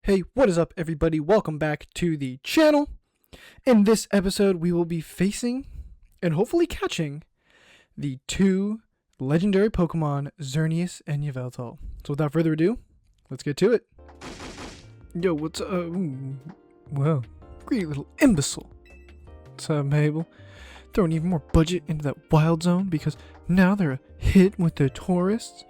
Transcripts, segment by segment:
Hey, what is up everybody? Welcome back to the channel. In this episode, we will be facing and hopefully catching the two legendary Pokemon, Xerneas and Yveltal. So without further ado, let's get to it. Yo, what's up? Wow, greedy little imbecile. What's up, Mabel? Throwing even more budget into that wild zone because now they're a hit with the tourists.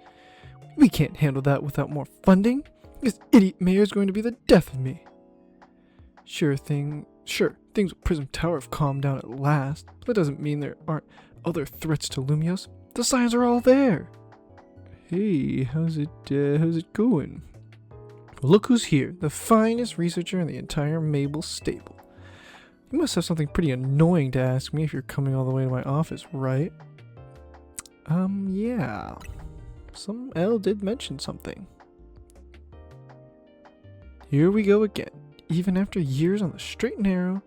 We can't handle that without more funding. This idiot mayor is going to be the death of me. Sure, things with Prism Tower have calmed down at last, but that doesn't mean there aren't other threats to Lumios. The signs are all there. Hey, how's it going? Well, look who's here, the finest researcher in the entire Mabel stable. You must have something pretty annoying to ask me if you're coming all the way to my office, right? Yeah. Some L did mention something. Here we go again. Even after years on the straight and narrow,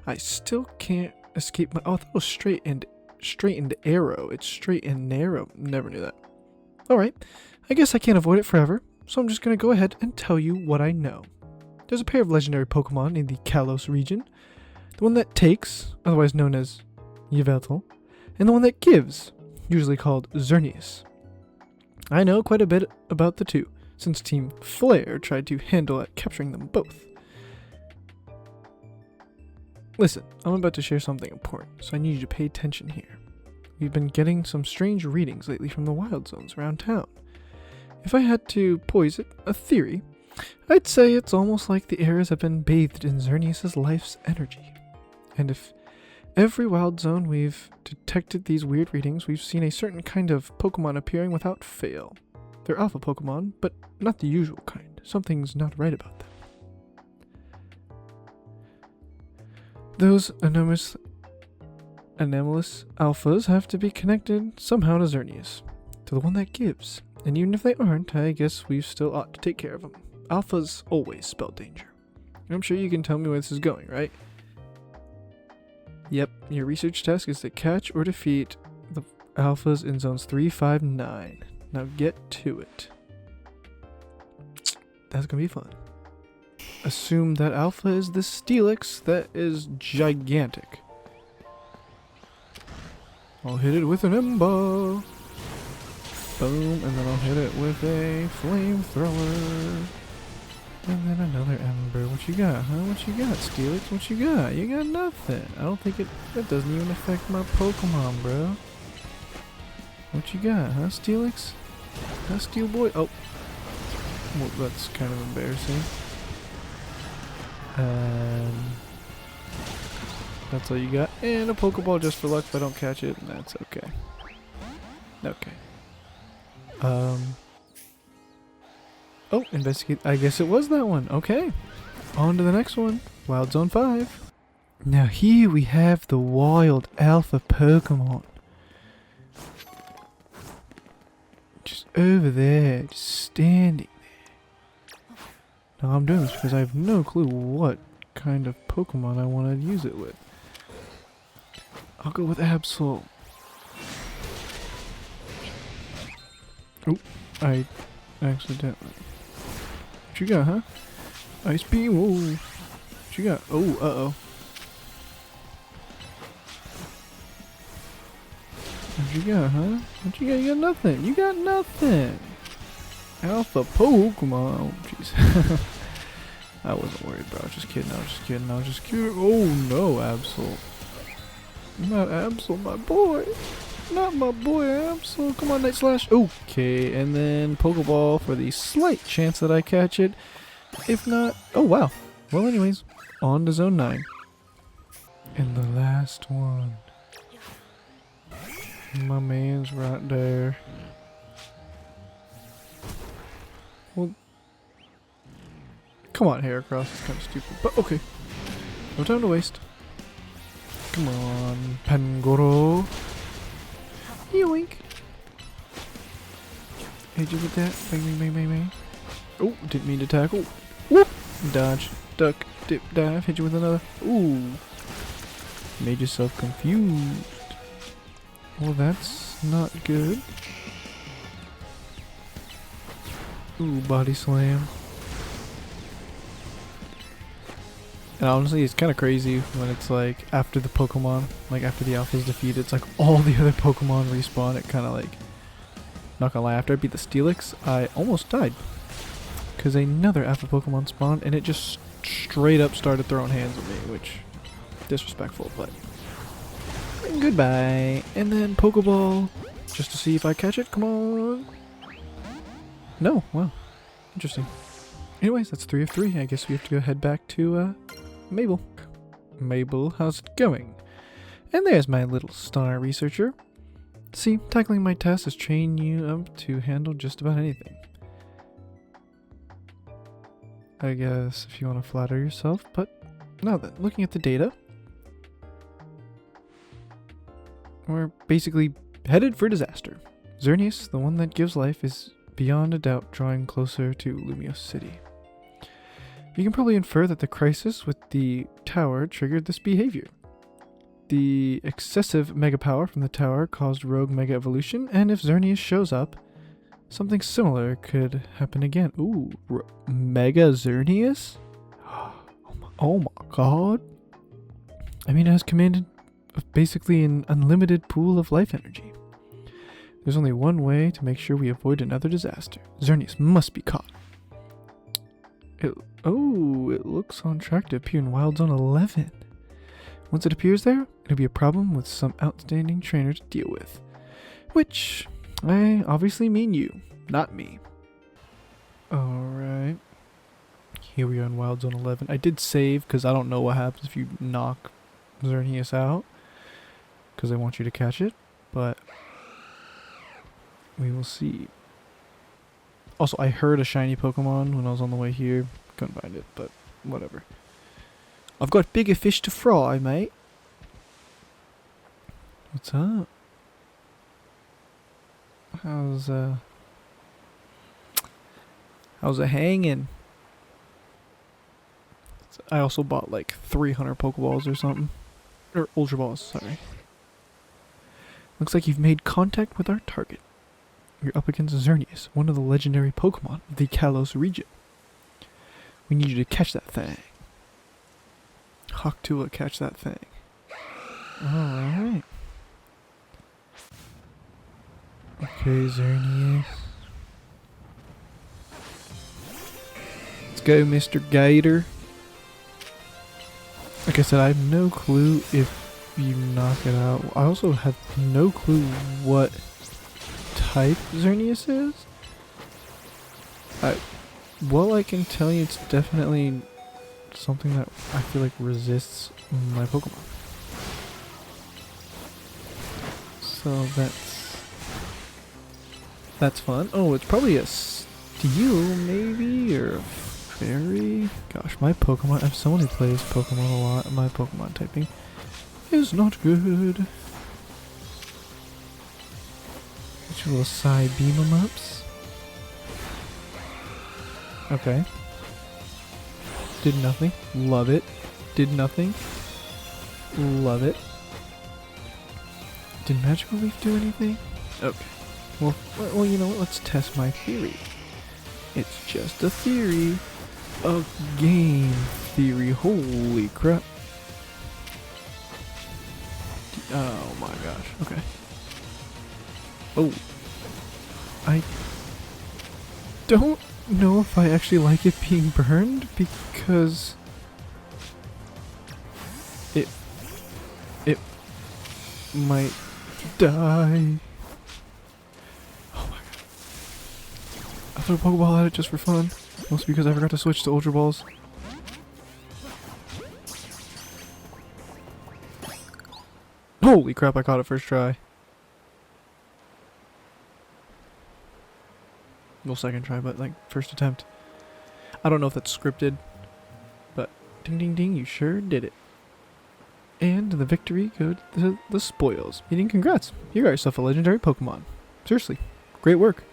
I still can't escape my... Oh, that was straight and arrow. It's straight and narrow. Never knew that. Alright, I guess I can't avoid it forever, so I'm just going to go ahead and tell you what I know. There's a pair of legendary Pokemon in the Kalos region. The one that takes, otherwise known as Yveltal, and the one that gives, usually called Xerneas. I know quite a bit about the two, since Team Flare tried to handle at capturing them both. Listen, I'm about to share something important, so I need you to pay attention here. We've been getting some strange readings lately from the wild zones around town. If I had to poise a theory, I'd say it's almost like the areas have been bathed in Xerneas' life's energy. And if every wild zone we've detected these weird readings, we've seen a certain kind of Pokemon appearing without fail. They're alpha Pokemon, but not the usual kind. Something's not right about them. Those anomalous alphas have to be connected somehow to Xerneas, to the one that gives. And even if they aren't, I guess we still ought to take care of them. Alphas always spell danger. And I'm sure you can tell me where this is going, right? Yep, your research task is to catch or defeat the alphas in zones 3, 5, 9. Now get to it. That's gonna be fun. Assume that alpha is the Steelix that is gigantic. I'll hit it with an Ember. Boom, and then I'll hit it with a flamethrower. And then another Ember. What you got, huh? What you got, Steelix? What you got? You got nothing. I don't think that doesn't even affect my Pokemon, bro. What you got, huh, Steelix? Huh, Steel Boy? Oh. Well, that's kind of embarrassing. That's all you got. And a Pokeball just for luck if I don't catch it. That's okay. Okay. Oh, investigate. I guess it was that one. Okay. On to the next one. Wild Zone 5. Now here we have the wild alpha Pokemon. Just over there. Just standing there. Now I'm doing this because I have no clue what kind of Pokemon I want to use it with. I'll go with Absol. Oh, I accidentally. What you got, huh? Ice Beam. Whoa. What you got? Oh, uh-oh. What you got, huh? What you got? You got nothing. You got nothing. Alpha Pokemon. Oh, jeez. I wasn't worried, bro. I was just kidding. Oh, no, Absol. Not Absol, my boy. Not my boy, Absol. Come on, Night Slash. Okay, and then Pokeball for the slight chance that I catch it. If not... Oh, wow. Well, anyways, on to Zone 9. And the last one. My man's right there. Well... Come on, Heracross. It's kind of stupid, but okay. No time to waste. Come on, Pangoro. Yoink. Hit you with that. Bang, bang, bang, bang, bang. Oh, didn't mean to tackle. Whoop. Dodge. Duck. Dip. Dive. Hit you with another. Ooh. Made yourself confused. Well, that's not good. Ooh, body slam. And honestly, it's kind of crazy when it's like after the Pokemon, like after the alpha is defeated, it's like all the other Pokemon respawn. It kind of like, not gonna lie, after I beat the Steelix, I almost died. Because another alpha Pokemon spawned and it just straight up started throwing hands at me, which, disrespectful, but goodbye. And then Pokeball, just to see if I catch it. Come on. No, wow. Interesting. Anyways, that's 3 of 3. I guess we have to go head back to Mabel. Mabel, how's it going? And there's my little star researcher. See, tackling my tasks has trained you up to handle just about anything. I guess if you want to flatter yourself, but now then, looking at the data, we're basically headed for disaster. Xerneas, the one that gives life, is beyond a doubt drawing closer to Lumiose City. You can probably infer that the crisis with the tower triggered this behavior. The excessive mega power from the tower caused rogue mega evolution, and if Xerneas shows up, something similar could happen again. Ooh, Mega Xerneas? Oh my god. I mean, it has commanded basically an unlimited pool of life energy. There's only one way to make sure we avoid another disaster. Xerneas must be caught. It looks on track to appear in Wild Zone 11. Once it appears there, it'll be a problem with some outstanding trainer to deal with. Which, I obviously mean you, not me. Alright. Here we are in Wild Zone 11. I did save, because I don't know what happens if you knock Xerneas out. Because I want you to catch it, but we will see. Also, I heard a shiny Pokemon when I was on the way here. Couldn't find it, but whatever. I've got bigger fish to fry, mate. What's up? How's it hanging? I also bought like 300 Pokeballs or something. Or Ultra Balls, sorry. Looks like you've made contact with our target. You're up against Xerneas, one of the legendary Pokemon of the Kalos region. We need you to catch that thing. Hawktula, catch that thing. Alright. Okay, Xerneas. Let's go, Mr. Gator. Like I said, I have no clue if you knock it out. I also have no clue what type Xerneas is. Well, I can tell you it's definitely something that I feel like resists my Pokemon. So that's fun. Oh, it's probably a steel maybe, or a fairy. Gosh, my Pokemon, I'm someone who plays Pokemon a lot, my Pokemon typing is not good. Get your little side beam 'em ups. Okay. Did nothing. Love it. Did nothing. Love it. Did Magical Leaf do anything? Okay. Well, you know what? Let's test my theory. It's just a theory. A game theory. Holy crap. Oh my gosh. Okay. Oh. I don't know if I actually like it being burned because it might die. Oh my god. I threw a Pokeball at it just for fun. Mostly because I forgot to switch to Ultra Balls. Holy crap, I caught it first try. Well, second try, but like first attempt. I don't know if that's scripted, but ding ding ding, you sure did it. And the victory goes to the spoils. Meaning congrats, you got yourself a legendary Pokemon. Seriously, great work.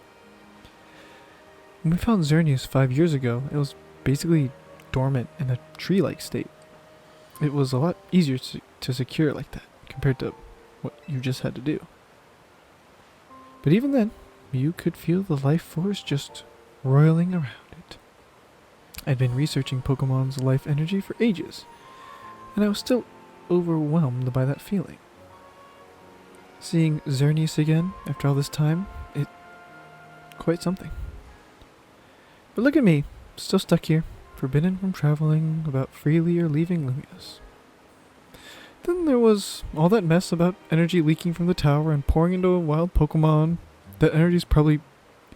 When we found Xerneas 5 years ago, it was basically dormant in a tree-like state. It was a lot easier to secure like that compared to what you just had to do. But even then, you could feel the life force just roiling around it. I'd been researching Pokemon's life energy for ages, and I was still overwhelmed by that feeling. Seeing Xerneas again after all this time, it quite something. But look at me, still stuck here, forbidden from traveling about freely or leaving Lumios. Then there was all that mess about energy leaking from the tower and pouring into a wild Pokemon. That energy's probably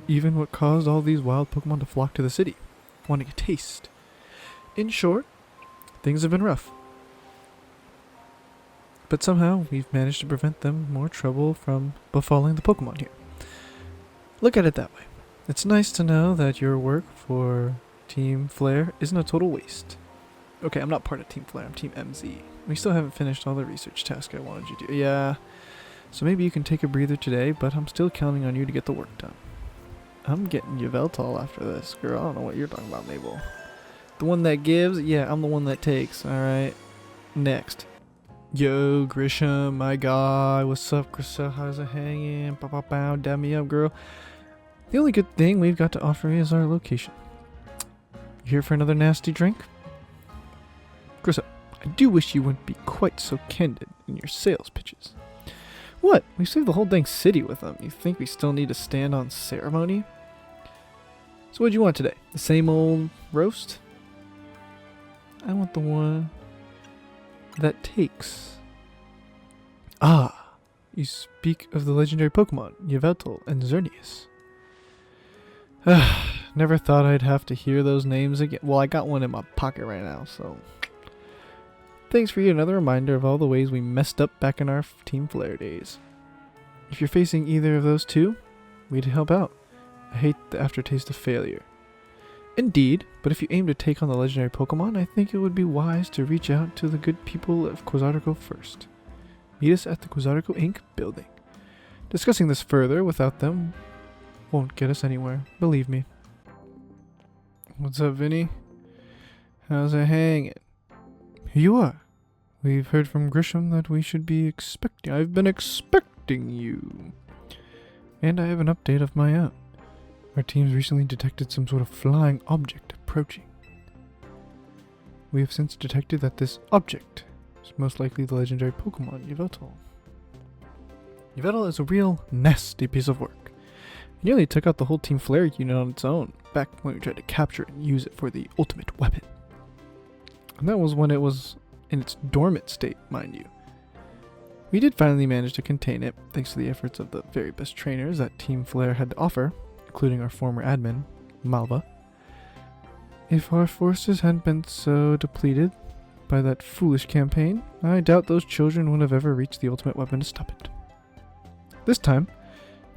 even what caused all these wild Pokemon to flock to the city, wanting a taste. In short, things have been rough. But somehow, we've managed to prevent them more trouble from befalling the Pokemon here. Look at it that way. It's nice to know that your work for Team Flare isn't a total waste. Okay, I'm not part of Team Flare, I'm Team MZ. We still haven't finished all the research tasks I wanted you to do. Yeah, so maybe you can take a breather today, but I'm still counting on you to get the work done. I'm getting Yveltal after this, girl. I don't know what you're talking about, Mabel. The one that gives? Yeah, I'm the one that takes, alright? Next. Yo, Grisham, my guy. What's up, Grisel? How's it hanging? Bow, bow, bow. Dab me up, girl. The only good thing we've got to offer you is our location. You here for another nasty drink? Grisel, I do wish you wouldn't be quite so candid in your sales pitches. What? We saved the whole dang city with them. You think we still need to stand on ceremony? So what'd you want today? The same old roast? I want the one that takes. Ah, you speak of the legendary Pokemon, Yveltal and Xerneas. Never thought I'd have to hear those names again. Well, I got one in my pocket right now, so... Thanks for yet another reminder of all the ways we messed up back in our Team Flare days. If you're facing either of those two, we'd help out. I hate the aftertaste of failure. Indeed, but if you aim to take on the legendary Pokemon, I think it would be wise to reach out to the good people of Quasartico first. Meet us at the Quasartico Inc. building. Discussing this further without them won't get us anywhere, believe me. What's up, Vinny? How's it hanging? Here you are. We've heard from Grisham that we should be expecting. I've been expecting you. And I have an update of my own. Our teams recently detected some sort of flying object approaching. We have since detected that this object is most likely the legendary Pokemon Yveltal. Yveltal is a real nasty piece of work. It nearly took out the whole Team Flare unit on its own, back when we tried to capture it and use it for the ultimate weapon. And that was when it was in its dormant state, mind you. We did finally manage to contain it, thanks to the efforts of the very best trainers that Team Flare had to offer, including our former admin, Malva. If our forces hadn't been so depleted by that foolish campaign, I doubt those children would have ever reached the ultimate weapon to stop it. This time,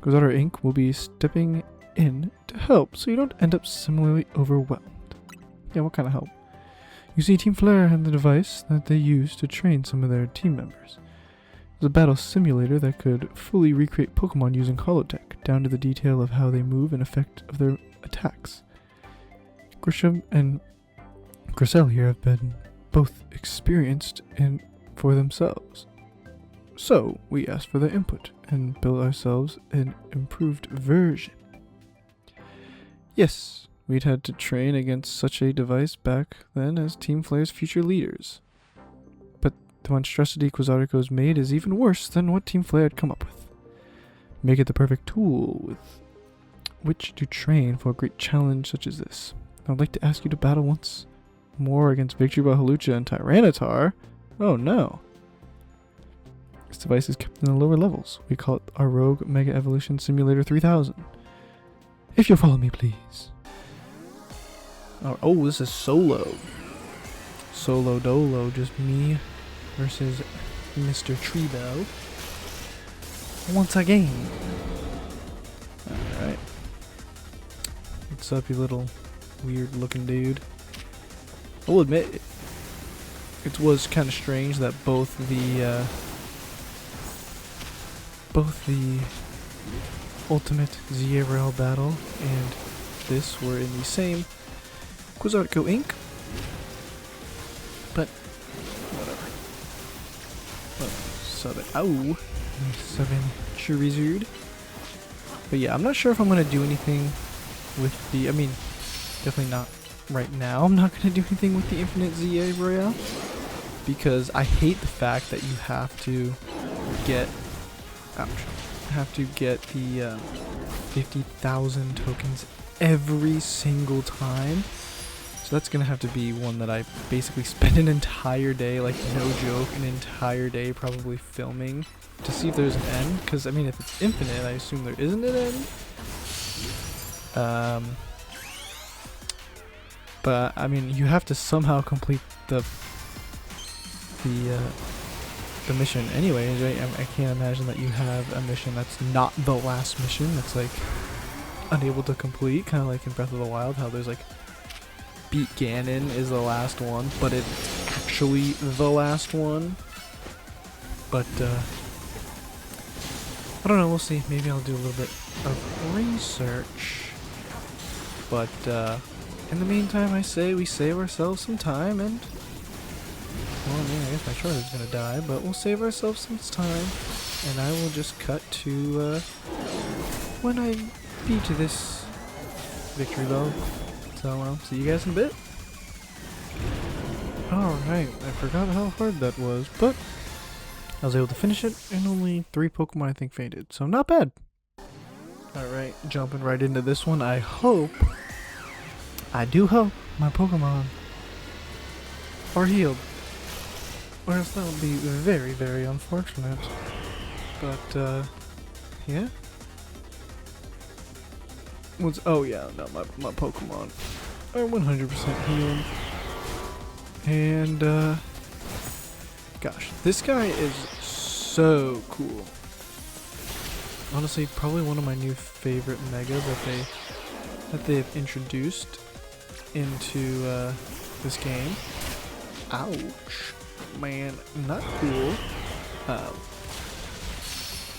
Quasartico Inc. will be stepping in to help so you don't end up similarly overwhelmed. Yeah, what kind of help? You see, Team Flare had the device that they used to train some of their team members. It was a battle simulator that could fully recreate Pokemon using holotech, down to the detail of how they move and effect of their attacks. Grisham and Grisel here have been both experienced in for themselves. So, we asked for their input and built ourselves an improved version. Yes, we'd had to train against such a device back then as Team Flare's future leaders. But the monstrosity Quasartico's made is even worse than what Team Flare had come up with. Make it the perfect tool with which to train for a great challenge such as this. I'd like to ask you to battle once more against Victory Halucha and Tyranitar. Oh no. This device is kept in the lower levels. We call it our Rogue Mega Evolution Simulator 3000. If you'll follow me, please. Oh, this is solo. Solo dolo, just me versus Mr. Treebo. Once again. Alright. What's up, you little weird looking dude? I'll admit, it was kind of strange that both the Ultimate ZRL battle and this were in the same Quasartico Inc. But whatever. Southern Charizard. But yeah, I'm not sure if I'm gonna do anything with the. I mean, definitely not right now I'm not going to do anything with the Infinite ZA Royale, because I hate the fact that you have to get, the 50,000 tokens every single time. So that's going to have to be one that I basically spend an entire day, like no joke, an entire day probably filming to see if there's an end. Because, I mean, if it's infinite, I assume there isn't an end. But, I mean, you have to somehow complete the mission anyways, right? I can't imagine that you have a mission that's not the last mission, that's, like, unable to complete. Kind of like in Breath of the Wild, how there's, like, Beat Ganon is the last one, but it's actually the last one. But, I don't know, we'll see. Maybe I'll do a little bit of research. But, in the meantime, I say we save ourselves some time and... Well, I mean, I guess my charger's gonna die, but we'll save ourselves some time. And I will just cut to, when I beat this victory bell. So, see you guys in a bit. Alright, I forgot how hard that was, but I was able to finish it, and only 3 Pokemon I think fainted, so not bad. Alright, jumping right into this one, I do hope my Pokemon are healed. Or else that would be very, very unfortunate. But, yeah. Oh yeah, no, my Pokemon are 100% healed. And, gosh, this guy is so cool. Honestly, probably one of my new favorite Mega that they have introduced into, this game. Ouch. Man, not cool.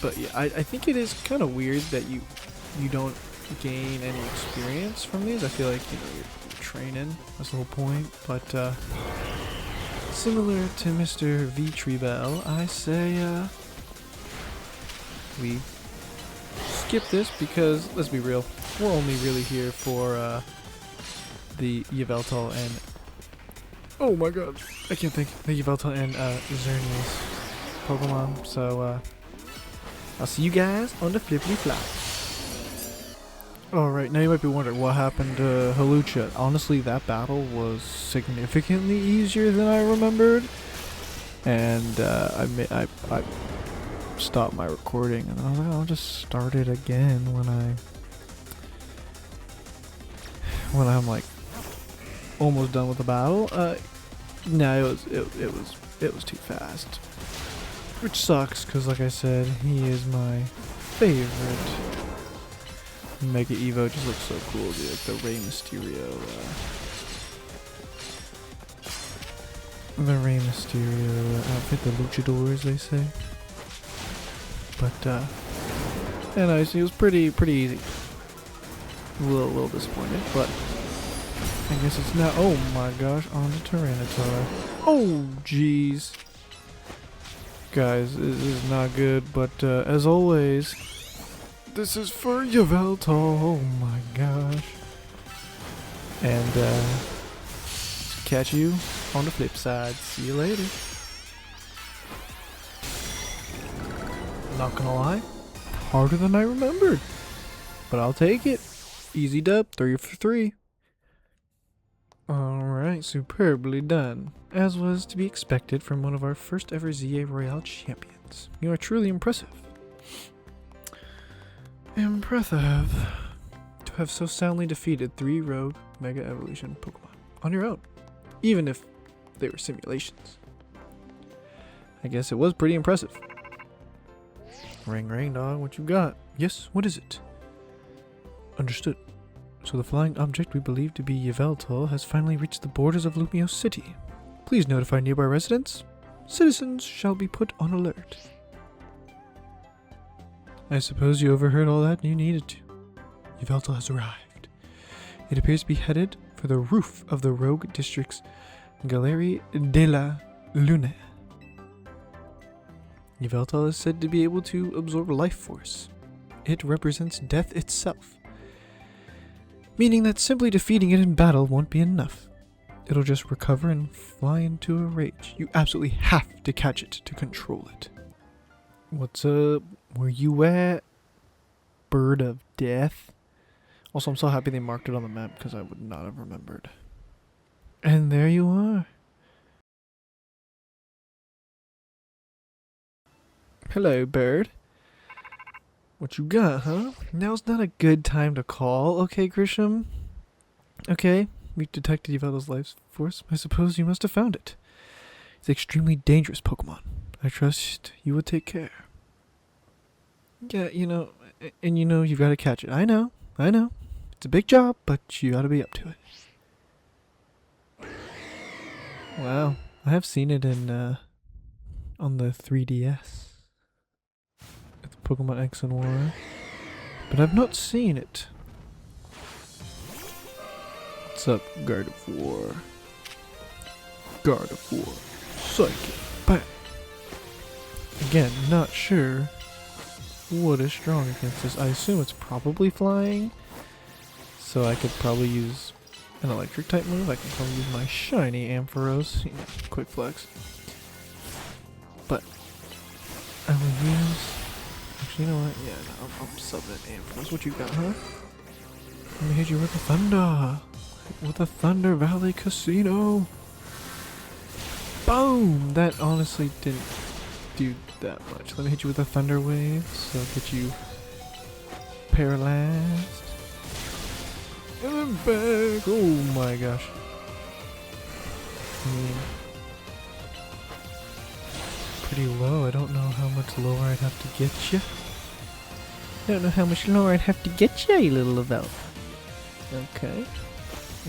But yeah, I think it is kind of weird that you don't gain any experience from these. I feel like, you know, you're training, that's the whole point. But similar to Mr. Yveltal, I say we skip this because, let's be real, we're only really here for the Yveltal and, oh my god, I can't think, the Yveltal and Xerneas Pokemon. So I'll see you guys on the flippity flop. Alright, now you might be wondering what happened to Hawlucha. Honestly, that battle was significantly easier than I remembered. And I stopped my recording and I was like, I'll just start it again when I'm like almost done with the battle. No, it was too fast. Which sucks, because like I said, he is my favorite. Mega Evo just looks so cool, dude. Like the Rey Mysterio, outfit, the luchadors, they say. But, anyways, he was pretty easy. A little disappointed, but I guess it's now, oh my gosh, on the Tyranitar. Oh, jeez. Guys, this is not good, but, as always, this is for Yveltal, oh my gosh. And, catch you on the flip side. See you later. Not gonna lie, harder than I remembered. But I'll take it. Easy dub, 3 for 3. Alright, superbly done. As was to be expected from one of our first ever ZA Royale champions. You are truly impressive. Impressive to have so soundly defeated 3 rogue Mega Evolution Pokemon on your own, even if they were simulations. I guess it was pretty impressive. Ring ring dog, what you got? Yes, what is it? Understood. So the flying object we believe to be Yveltal has finally reached the borders of Lumiose City. Please notify nearby residents. Citizens shall be put on alert. I suppose you overheard all that and you needed to. Yveltal has arrived. It appears to be headed for the roof of the Rogue District's Galerie de la Lune. Yveltal is said to be able to absorb life force. It represents death itself. meaning that simply defeating it in battle won't be enough. It'll just recover and fly into a rage. You absolutely have to catch it to control it. What's up? Where you at? Bird of Death? Also, I'm so happy they marked it on the map because I would not have remembered. And there you are. Hello, bird. What you got, huh? Now's not a good time to call, okay, Grisham? Okay, we've detected Yveltal's life force. I suppose you must have found it. It's an extremely dangerous Pokemon. I trust you will take care. Yeah, and you've got to catch it. I know. It's a big job, but you got to be up to it. Wow, I have seen it in, on the 3DS. It's Pokemon X and Y. But I've not seen it. What's up, Guard of War? Guard of War. Psychic. Bam. Again, not sure what is strong against this. I assume it's probably flying. So I could probably use an electric type move. I can probably use my shiny Ampharos. Quick flex. But I will use... Actually, you know what? Yeah, no, I'll sub it Ampharos. What you got, huh? Let me hit you with the Thunder. With the Thunder Valley Casino. Boom! That honestly didn't do that much. Let me hit you with a Thunder Wave. So I'll get you paralyzed. And then back. Oh my gosh. I mean, pretty low. I don't know how much lower I'd have to get you. I don't know how much lower I'd have to get you, you little Yveltal. Okay.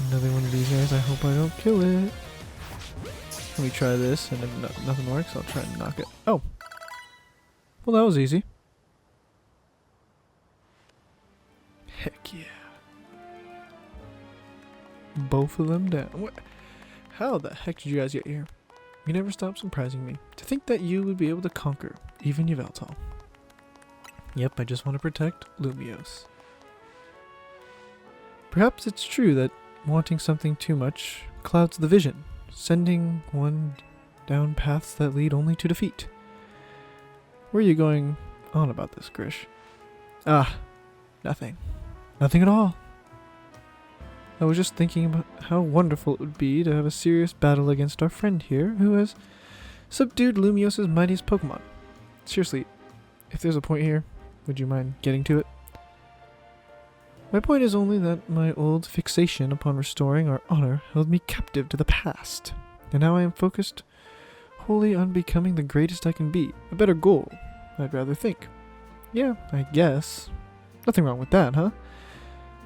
Another one of these guys. I hope I don't kill it. Let me try this, and if nothing works, I'll try and knock it. Oh. Well, that was easy. Heck yeah. Both of them down. What? How the heck did you guys get here? You never stop surprising me. To think that you would be able to conquer even Yveltal. Yep, I just want to protect Lumiose. Perhaps it's true that wanting something too much clouds the vision, sending one down paths that lead only to defeat. Where are you going on about this, Grish? Ah, nothing. Nothing at all. I was just thinking about how wonderful it would be to have a serious battle against our friend here, who has subdued Lumiose's mightiest Pokemon. Seriously, if there's a point here, would you mind getting to it? My point is only that my old fixation upon restoring our honor held me captive to the past, and now I am focused wholly on becoming the greatest I can be. A better goal, I'd rather think. Yeah, I guess. Nothing wrong with that, huh?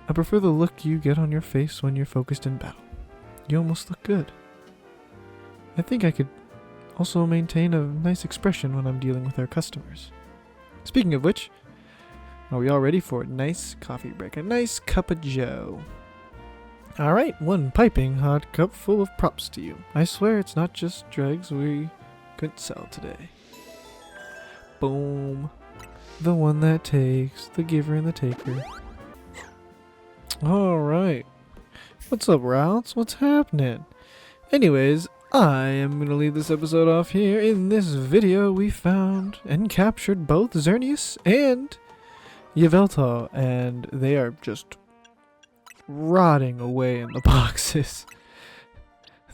I prefer the look you get on your face when you're focused in battle. You almost look good. I think I could also maintain a nice expression when I'm dealing with our customers. Speaking of which, are we all ready for a nice coffee break? A nice cup of joe. Alright, one piping hot cup full of props to you. I swear it's not just dregs we could sell today. Boom. The one that takes, the giver and the taker. Alright. What's up, Routes? What's happening? Anyways, I am going to leave this episode off here. In this video, we found and captured both Xerneas and Yveltal, and they are just rotting away in the boxes.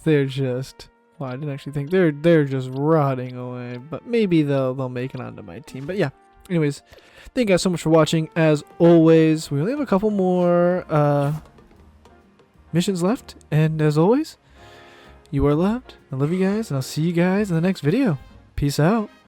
They're just... Well, I didn't actually think they're just rotting away, but maybe they'll make it onto my team. But yeah, anyways, thank you guys so much for watching. As always, we only have a couple more missions left, and as always, you are loved. I love you guys, and I'll see you guys in the next video. Peace out.